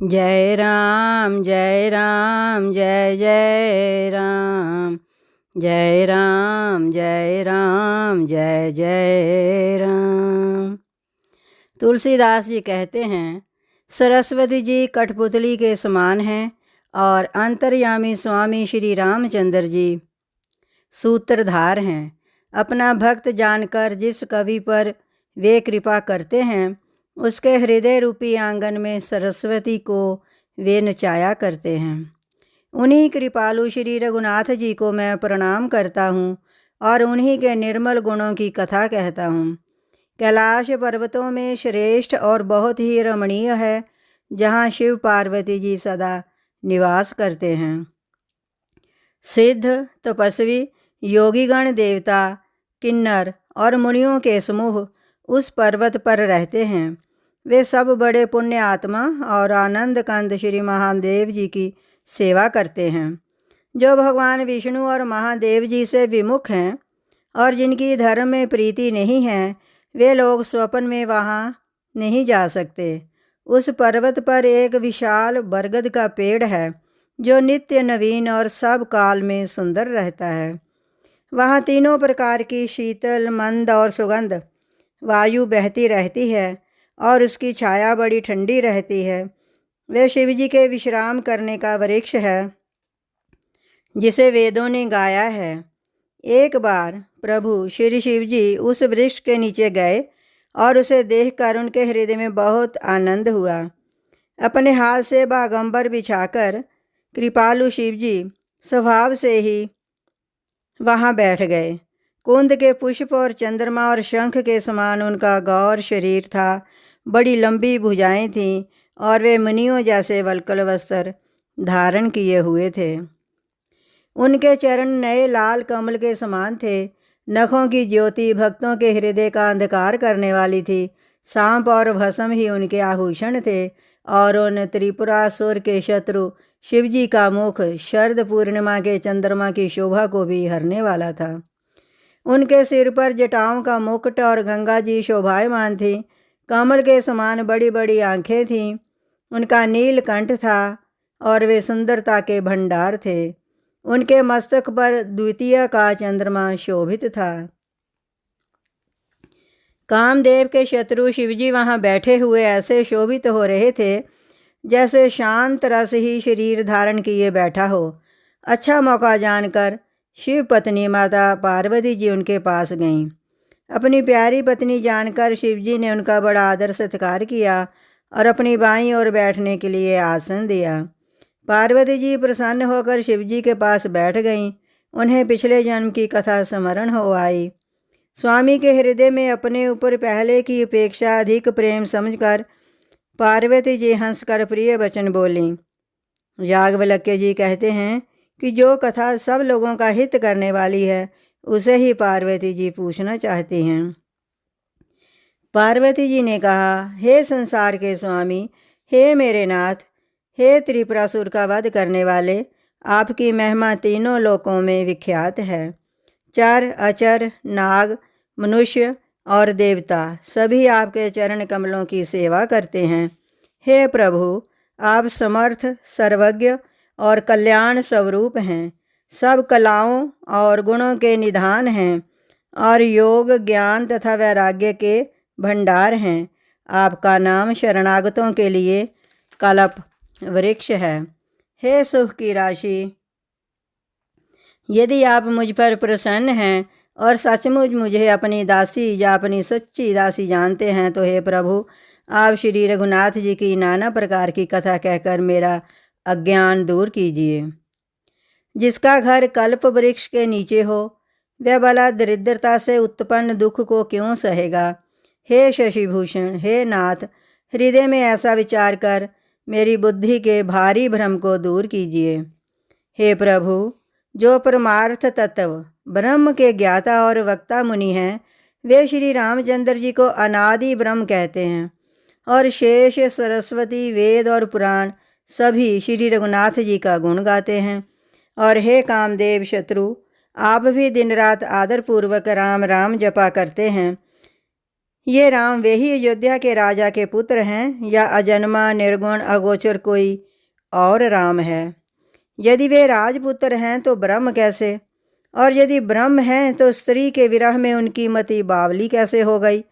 जय राम जय राम जय जय राम, जय राम जय राम जय जय राम। तुलसीदास जी कहते हैं, सरस्वती जी कठपुतली के समान हैं और अंतर्यामी स्वामी श्री रामचंद्र जी सूत्रधार हैं। अपना भक्त जानकर जिस कवि पर वे कृपा करते हैं, उसके हृदय रूपी आंगन में सरस्वती को वे नचाया करते हैं। उन्हीं कृपालु श्री रघुनाथ जी को मैं प्रणाम करता हूँ और उन्हीं के निर्मल गुणों की कथा कहता हूँ। कैलाश पर्वतों में श्रेष्ठ और बहुत ही रमणीय है, जहाँ शिव पार्वती जी सदा निवास करते हैं। सिद्ध, तपस्वी, योगीगण, देवता, किन्नर और मुनियों के समूह उस पर्वत पर रहते हैं। वे सब बड़े पुण्य आत्मा और आनंद कंद श्री महादेव जी की सेवा करते हैं। जो भगवान विष्णु और महादेव जी से विमुख हैं और जिनकी धर्म में प्रीति नहीं है, वे लोग स्वप्न में वहाँ नहीं जा सकते। उस पर्वत पर एक विशाल बरगद का पेड़ है, जो नित्य नवीन और सब काल में सुंदर रहता है। वहाँ तीनों प्रकार की शीतल, मंद और सुगंध वायु बहती रहती है और उसकी छाया बड़ी ठंडी रहती है। वह शिव जी के विश्राम करने का वृक्ष है, जिसे वेदों ने गाया है। एक बार प्रभु श्री शिव जी उस वृक्ष के नीचे गए और उसे देखकर उनके हृदय में बहुत आनंद हुआ। अपने हाथ से बागंबर बिछाकर कृपालु शिव जी स्वभाव से ही वहाँ बैठ गए। कुंद के पुष्प और चंद्रमा और शंख के समान उनका गौर शरीर था। बड़ी लंबी भुजाएं थीं और वे मुनियों जैसे वल्कल वस्त्र धारण किए हुए थे। उनके चरण नए लाल कमल के समान थे। नखों की ज्योति भक्तों के हृदय का अंधकार करने वाली थी। सांप और भस्म ही उनके आभूषण थे और उन त्रिपुरासुर के शत्रु शिवजी का मुख शरद पूर्णिमा के चंद्रमा की शोभा को भी हरने वाला था। उनके सिर पर जटाओं का मुकुट और गंगा जी शोभायमान थी। कमल के समान बड़ी बड़ी आंखें थीं। उनका नील कंठ था और वे सुंदरता के भंडार थे। उनके मस्तक पर द्वितीय का चंद्रमा शोभित था। कामदेव के शत्रु शिवजी वहाँ बैठे हुए ऐसे शोभित हो रहे थे, जैसे शांत रस ही शरीर धारण किए बैठा हो। अच्छा मौका जानकर शिव पत्नी माता पार्वती जी उनके पास गईं। अपनी प्यारी पत्नी जानकर शिवजी ने उनका बड़ा आदर सत्कार किया और अपनी बाईं ओर बैठने के लिए आसन दिया। पार्वती जी प्रसन्न होकर शिवजी के पास बैठ गईं। उन्हें पिछले जन्म की कथा स्मरण हो आई। स्वामी के हृदय में अपने ऊपर पहले की अपेक्षा अधिक प्रेम समझकर पार्वती जी हंसकर प्रिय वचन बोलीं। याज्ञवल्क्य जी कहते हैं कि जो कथा सब लोगों का हित करने वाली है, उसे ही पार्वती जी पूछना चाहती हैं। पार्वती जी ने कहा, हे संसार के स्वामी, हे मेरे नाथ, हे त्रिपुरासुर का वध करने वाले, आपकी महिमा तीनों लोकों में विख्यात है। चर, अचर, नाग, मनुष्य और देवता सभी आपके चरण कमलों की सेवा करते हैं। हे प्रभु, आप समर्थ, सर्वज्ञ और कल्याण स्वरूप हैं। सब कलाओं और गुणों के निधान हैं और योग, ज्ञान तथा वैराग्य के भंडार हैं। आपका नाम शरणागतों के लिए कल्प वृक्ष है। हे सुख की राशि, यदि आप मुझ पर प्रसन्न हैं और सचमुच मुझे अपनी दासी या अपनी सच्ची दासी जानते हैं, तो हे प्रभु, आप श्री रघुनाथ जी की नाना प्रकार की कथा कहकर मेरा अज्ञान दूर कीजिए। जिसका घर कल्प वृक्ष के नीचे हो, वह भला दरिद्रता से उत्पन्न दुख को क्यों सहेगा। हे शशिभूषण, हे नाथ, हृदय में ऐसा विचार कर मेरी बुद्धि के भारी भ्रम को दूर कीजिए। हे प्रभु, जो परमार्थ तत्व ब्रह्म के ज्ञाता और वक्ता मुनि हैं, वे श्री रामचंद्र जी को अनादि ब्रह्म कहते हैं और शेष, सरस्वती, वेद और पुराण सभी श्री रघुनाथ जी का गुण गाते हैं। और हे कामदेव शत्रु, आप भी दिन रात आदरपूर्वक राम राम जपा करते हैं। ये राम वे ही अयोध्या के राजा के पुत्र हैं या अजन्मा निर्गुण अगोचर कोई और राम है? यदि वे राजपुत्र हैं तो ब्रह्म कैसे? और यदि ब्रह्म हैं तो स्त्री के विरह में उनकी मति बावली कैसे हो गई?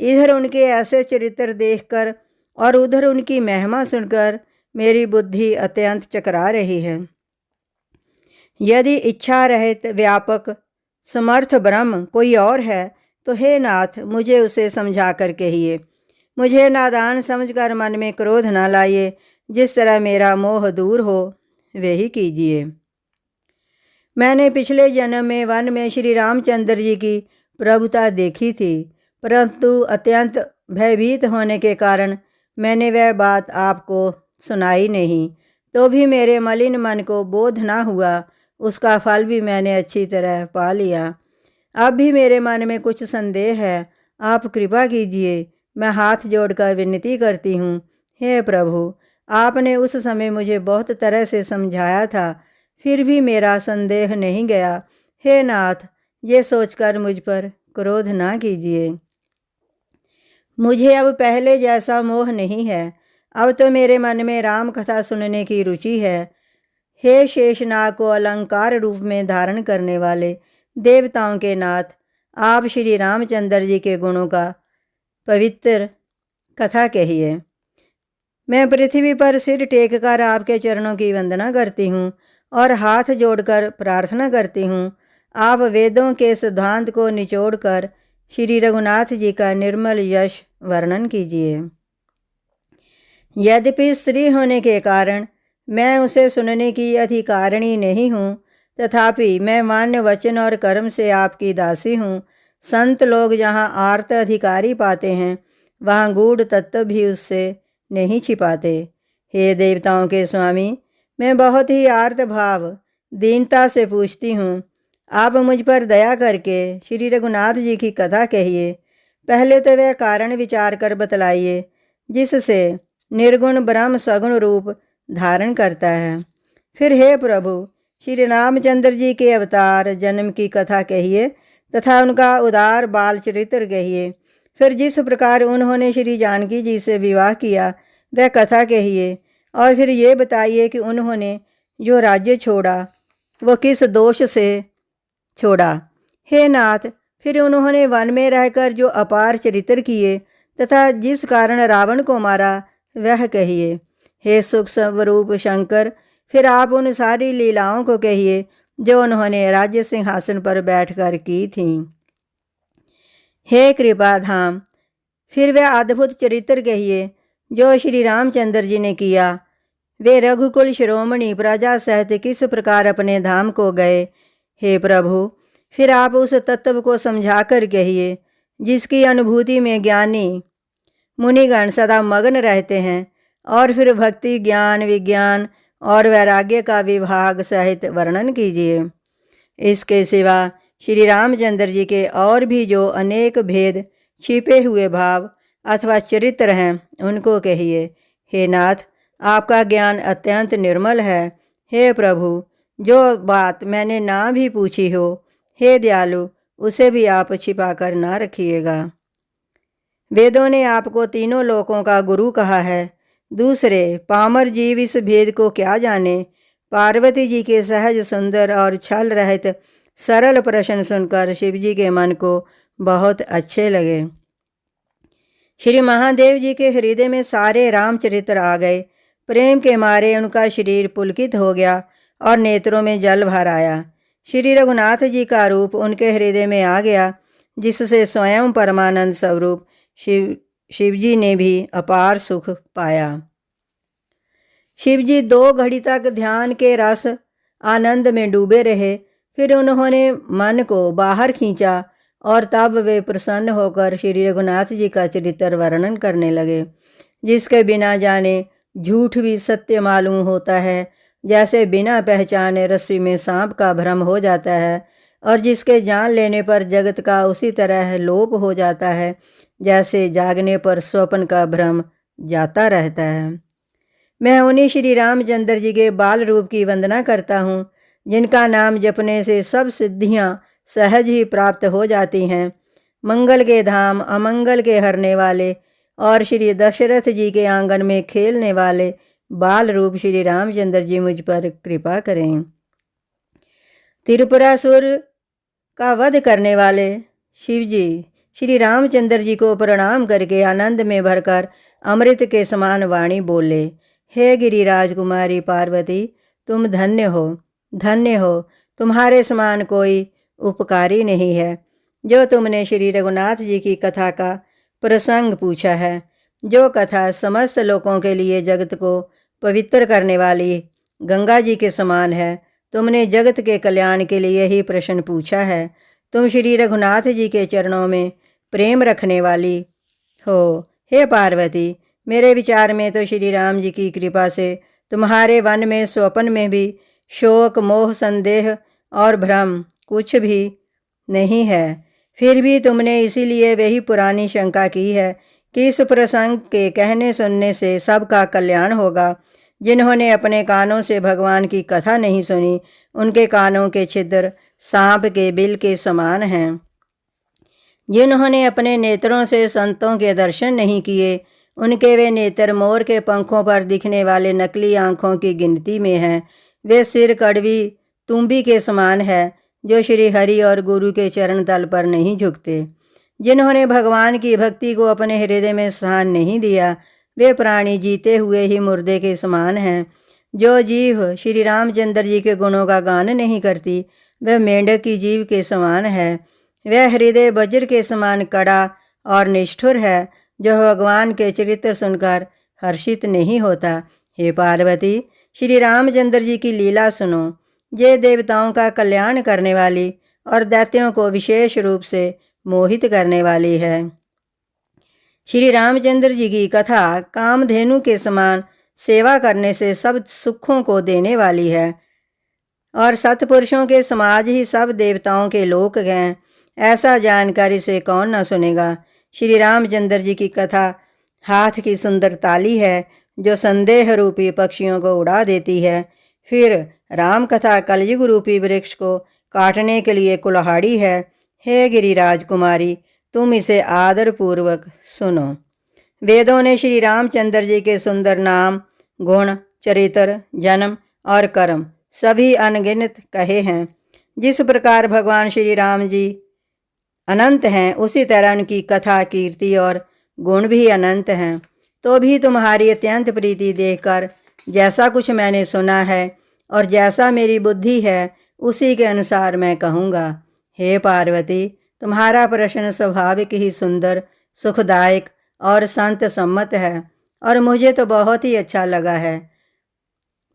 इधर उनके ऐसे चरित्र देखकर और उधर उनकी महिमा सुनकर मेरी बुद्धि अत्यंत चकरा रही है। यदि इच्छा रहित व्यापक समर्थ ब्रह्म कोई और है तो हे नाथ, मुझे उसे समझा कर कहिए। मुझे नादान समझकर मन में क्रोध न लाइए। जिस तरह मेरा मोह दूर हो वे ही कीजिए। मैंने पिछले जन्म में वन में श्री रामचंद्र जी की प्रभुता देखी थी, परंतु अत्यंत भयभीत होने के कारण मैंने वह बात आपको सुनाई नहीं। तो भी मेरे मलिन मन को बोध ना हुआ। उसका फल भी मैंने अच्छी तरह पा लिया। अब भी मेरे मन में कुछ संदेह है। आप कृपा कीजिए। मैं हाथ जोड़कर विनती करती हूँ। हे प्रभु, आपने उस समय मुझे बहुत तरह से समझाया था, फिर भी मेरा संदेह नहीं गया। हे नाथ, ये सोचकर मुझ पर क्रोध ना कीजिए। मुझे अब पहले जैसा मोह नहीं है। अब तो मेरे मन में राम कथा सुनने की रुचि है। हे शेषनाग को अलंकार रूप में धारण करने वाले देवताओं के नाथ, आप श्री रामचंद्र जी के गुणों का पवित्र कथा कहिए। मैं पृथ्वी पर सिर टेक कर आपके चरणों की वंदना करती हूँ और हाथ जोड़कर प्रार्थना करती हूँ। आप वेदों के सिद्धांत को निचोड़कर श्री रघुनाथ जी का निर्मल यश वर्णन कीजिए। यद्यपि स्त्री होने के कारण मैं उसे सुनने की अधिकारिणी नहीं हूँ, तथापि मैं मान्य वचन और कर्म से आपकी दासी हूँ। संत लोग जहाँ आर्त अधिकारी पाते हैं, वहाँ गूढ़ तत्व भी उससे नहीं छिपाते। हे देवताओं के स्वामी, मैं बहुत ही आर्त भाव दीनता से पूछती हूँ, आप मुझ पर दया करके श्री रघुनाथ जी की कथा कहिए। पहले तो वह कारण विचार कर बतलाइए जिससे निर्गुण ब्रह्म सगुण रूप धारण करता है। फिर हे प्रभु, श्री रामचंद्र जी के अवतार जन्म की कथा कहिए तथा उनका उदार बाल चरित्र कहिए। फिर जिस प्रकार उन्होंने श्री जानकी जी से विवाह किया वह कथा कहिए। और फिर ये बताइए कि उन्होंने जो राज्य छोड़ा वो किस दोष से छोड़ा। हे नाथ, फिर उन्होंने वन में रहकर जो अपार चरित्र किए तथा जिस कारण रावण को मारा वह कहिए। हे सुख स्वरूप शंकर, फिर आप उन सारी लीलाओं को कहिए जो उन्होंने राज्य सिंहासन पर बैठकर की थीं। हे कृपा धाम, फिर वह अद्भुत चरित्र कहिए जो श्री रामचंद्र जी ने किया। वे रघुकुल शिरोमणि प्रजा सहित किस प्रकार अपने धाम को गए। हे प्रभु, फिर आप उस तत्व को समझा कर कहिए जिसकी अनुभूति में ज्ञानी मुनिगण सदा मग्न रहते हैं। और फिर भक्ति, ज्ञान, विज्ञान और वैराग्य का विभाग सहित वर्णन कीजिए। इसके सिवा श्री रामचंद्र जी के और भी जो अनेक भेद, छिपे हुए भाव अथवा चरित्र हैं उनको कहिए। हे नाथ, आपका ज्ञान अत्यंत निर्मल है। हे प्रभु, जो बात मैंने ना भी पूछी हो, हे दयालु, उसे भी आप छिपा कर ना रखिएगा। वेदों ने आपको तीनों लोकों का गुरु कहा है। दूसरे पामर जीव इस भेद को क्या जाने। पार्वती जी के सहज, सुंदर और छल रहित सरल प्रश्न सुनकर शिव जी के मन को बहुत अच्छे लगे। श्री महादेव जी के हृदय में सारे रामचरित्र आ गए। प्रेम के मारे उनका शरीर पुलकित हो गया और नेत्रों में जल भर आया। श्री रघुनाथ जी का रूप उनके हृदय में आ गया, जिससे स्वयं परमानंद स्वरूप शिवजी ने भी अपार सुख पाया। शिवजी 2 घड़ी तक ध्यान के रस आनंद में डूबे रहे। फिर उन्होंने मन को बाहर खींचा और तब वे प्रसन्न होकर श्री रघुनाथ जी का चरित्र वर्णन करने लगे, जिसके बिना जाने झूठ भी सत्य मालूम होता है, जैसे बिना पहचाने रस्सी में सांप का भ्रम हो जाता है, और जिसके जान लेने पर जगत का उसी तरह लोप हो जाता है जैसे जागने पर स्वप्न का भ्रम जाता रहता है। मैं उन्हीं श्री रामचंद्र जी के बाल रूप की वंदना करता हूँ, जिनका नाम जपने से सब सिद्धियाँ सहज ही प्राप्त हो जाती हैं। मंगल के धाम, अमंगल के हरने वाले और श्री दशरथ जी के आंगन में खेलने वाले बाल रूप श्री रामचंद्र जी मुझ पर कृपा करें। त्रिपुरासुर का वध करने वाले शिव जी श्री रामचंद्र जी को प्रणाम करके आनंद में भरकर अमृत के समान वाणी बोले, हे गिरिराज कुमारी पार्वती, तुम धन्य हो, धन्य हो। तुम्हारे समान कोई उपकारी नहीं है। जो तुमने श्री रघुनाथ जी की कथा का प्रसंग पूछा है, जो कथा समस्त लोगों के लिए जगत को पवित्र करने वाली गंगा जी के समान है, तुमने जगत के कल्याण के लिए ही प्रश्न पूछा है। तुम श्री रघुनाथ जी के चरणों में प्रेम रखने वाली हो। हे पार्वती, मेरे विचार में तो श्री राम जी की कृपा से तुम्हारे वन में स्वप्न में भी शोक, मोह, संदेह और भ्रम कुछ भी नहीं है। फिर भी तुमने इसीलिए वही पुरानी शंका की है कि इस प्रसंग के कहने सुनने से सबका कल्याण होगा। जिन्होंने अपने कानों से भगवान की कथा नहीं सुनी, उनके कानों के छिद्र सांप के बिल के समान हैं। जिन्होंने अपने नेत्रों से संतों के दर्शन नहीं किए, उनके वे नेत्र मोर के पंखों पर दिखने वाले नकली आँखों की गिनती में हैं। वे सिर कड़वी तुम्बी के समान है, जो श्री हरि और गुरु के चरण तल पर नहीं झुकते। जिन्होंने भगवान की भक्ति को अपने हृदय में स्थान नहीं दिया, वे प्राणी जीते हुए ही मुर्दे के समान हैं। जो जीव श्री रामचंद्र जी के गुणों का गान नहीं करती, वह मेंढक की जीव के समान है। वह हृदय वज्र के समान कड़ा और निष्ठुर है, जो भगवान के चरित्र सुनकर हर्षित नहीं होता। हे पार्वती, श्री रामचंद्र जी की लीला सुनो। ये देवताओं का कल्याण करने वाली और दैत्यों को विशेष रूप से मोहित करने वाली है। श्री रामचंद्र जी की कथा कामधेनु के समान सेवा करने से सब सुखों को देने वाली है, और सत्पुरुषों के समाज ही सब देवताओं के लोक हैं। ऐसा जानकर इसे कौन न सुनेगा। श्री रामचंद्र जी की कथा हाथ की सुंदर ताली है, जो संदेह रूपी पक्षियों को उड़ा देती है। फिर राम कथा कलयुग रूपी वृक्ष को काटने के लिए कुल्हाड़ी है। हे गिरिराज कुमारी, तुम इसे आदर पूर्वक सुनो। वेदों ने श्री रामचंद्र जी के सुंदर नाम, गुण, चरित्र, जन्म और कर्म सभी अनगिनत कहे हैं। जिस प्रकार भगवान श्री राम जी अनंत हैं, उसी तरह उनकी कथा, कीर्ति और गुण भी अनंत हैं। तो भी तुम्हारी अत्यंत प्रीति देखकर जैसा कुछ मैंने सुना है और जैसा मेरी बुद्धि है, उसी के अनुसार मैं कहूँगा। हे पार्वती, तुम्हारा प्रश्न स्वाभाविक ही सुंदर, सुखदायक और संत सम्मत है, और मुझे तो बहुत ही अच्छा लगा है।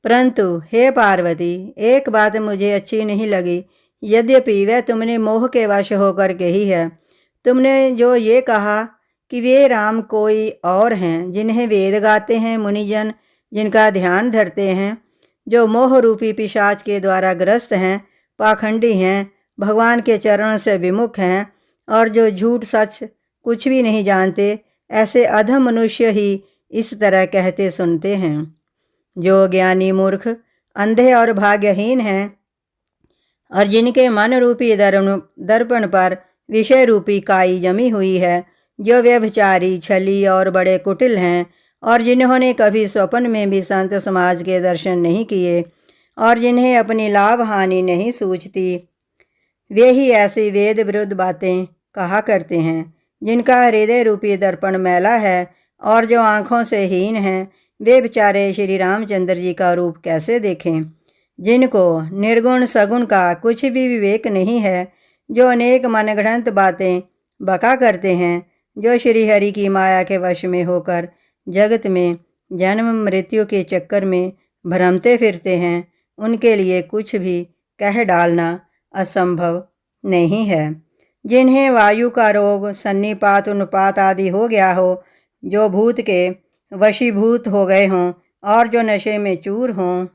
परंतु हे पार्वती, एक बात मुझे अच्छी नहीं लगी, यद्यपि वह तुमने मोह के वश होकर कही है। तुमने जो ये कहा कि वे राम कोई और हैं, जिन्हें वेद गाते हैं मुनिजन, जिनका ध्यान धरते हैं, जो मोह रूपी पिशाच के द्वारा ग्रस्त हैं, पाखंडी हैं, भगवान के चरणों से विमुख हैं, और जो झूठ सच कुछ भी नहीं जानते, ऐसे अधम मनुष्य ही इस तरह कहते सुनते हैं। जो ज्ञानी मूर्ख, अंधे और भाग्यहीन हैं, और जिनके मन रूपी दर्पण पर विषय रूपी काई जमी हुई है, जो व्यभिचारी, छली और बड़े कुटिल हैं, और जिन्होंने कभी स्वप्न में भी संत समाज के दर्शन नहीं किए, और जिन्हें अपनी लाभ हानि नहीं सूझती, वे ही ऐसी वेद विरुद्ध बातें कहा करते हैं। जिनका हृदय रूपी दर्पण मैला है और जो आँखों से हीन हैं, वे बेचारे श्री रामचंद्र जी का रूप कैसे देखें। जिनको निर्गुण सगुण का कुछ भी विवेक नहीं है, जो अनेक मनगढ़ंत बातें बका करते हैं, जो श्री हरि की माया के वश में होकर जगत में जन्म मृत्यु के चक्कर में भ्रमते फिरते हैं, उनके लिए कुछ भी कह डालना असंभव नहीं है। जिन्हें वायु का रोग, सन्निपात, उन्पात आदि हो गया हो, जो भूत के वशीभूत हो गए हों और जो नशे में चूर हों,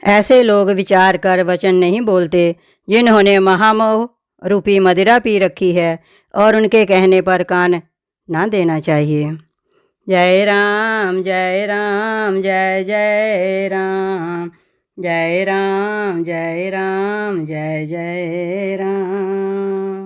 ऐसे लोग विचार कर वचन नहीं बोलते। जिन्होंने महामोह रूपी मदिरा पी रखी है, और उनके कहने पर कान ना देना चाहिए। जय राम जय राम जय जय राम, जय राम जय राम जय जय राम।